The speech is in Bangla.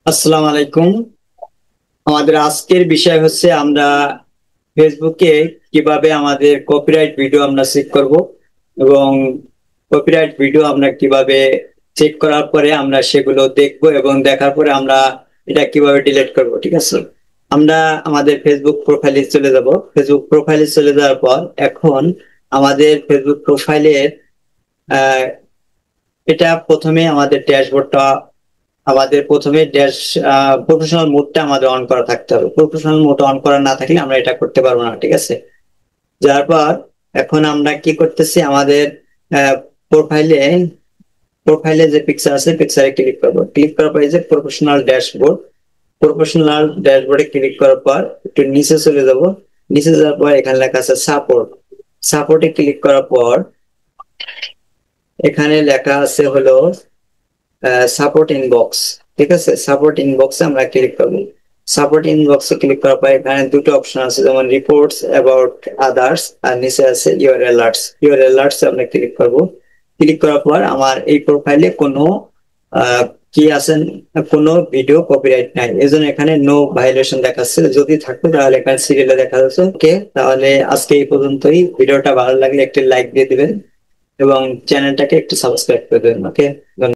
আসসালামু আলাইকুম। আমাদের আজকের বিষয় হচ্ছে আমরা ফেসবুকে কিভাবে আমাদের কপিরাইট ভিডিও আমরা চেক করব এবং কপিরাইট ভিডিও আমরা কিভাবে চেক করার পরে আমরা সেগুলো দেখব এবং দেখার পরে আমরা এটা কিভাবে ডিলিট করব। ঠিক আছে, আমরা আমাদের ফেসবুক প্রোফাইলে চলে যাব। ফেসবুক প্রোফাইলে চলে যাওয়ার পর এখন আমাদের ফেসবুক প্রোফাইলের আহ এটা প্রথমে আমাদের ড্যাশবোর্ডটা, আমাদের প্রথমে ড্যাশ প্রফেশনাল মোডটা আমাদের অন করা থাকতে হবে। প্রফেশনাল মোড অন করা না থাকলে আমরা এটা করতে পারবো না। ঠিক আছে, যার পর এখন আমরা কি করতেছি, আমাদের প্রোফাইলে প্রোফাইলে যে পিকচার আছে পিকচারে ক্লিক করবো। ক্লিক করার পর এই যে প্রফেশনাল ড্যাশবোর্ড, প্রফেশনাল ড্যাশবোর্ডে ক্লিক করার পর একটু নিচে চলে যাব। নিচে যাওয়ার পর এখানে লেখা আছে সাপোর্ট। সাপোর্টে ক্লিক করার পর এখানে লেখা আছে হলো সাপোর্ট ইনবক্স। ঠিক আছে, সাপোর্ট ইনবক্সে আমরা ক্লিক করবো। সাপোর্ট ইনবক্সে ক্লিক করার পর এখানে দুটো অপশন আছে, যেমন রিপোর্টস অ্যাবাউট আদার্স আর নিচে আছে ইউর অ্যালার্টস। ইউর অ্যালার্টস আমরা ক্লিক করব। ক্লিক করার পর আমার এই প্রোফাইলে কোনো আহ, কি আছেন, কোনো ভিডিও কপিরাইট নাই, এজন্য এখানে নো ভাইলেশন দেখাচ্ছে। যদি থাকতো তাহলে এখানে সিরিয়ালে দেখা যাচ্ছে। ওকে, তাহলে আজকে এই পর্যন্তই। ভিডিওটা ভালো লাগলে একটি লাইক দিয়ে দিবেন এবং চ্যানেলটাকে একটু সাবস্ক্রাইব করে দেবেন। ওকে।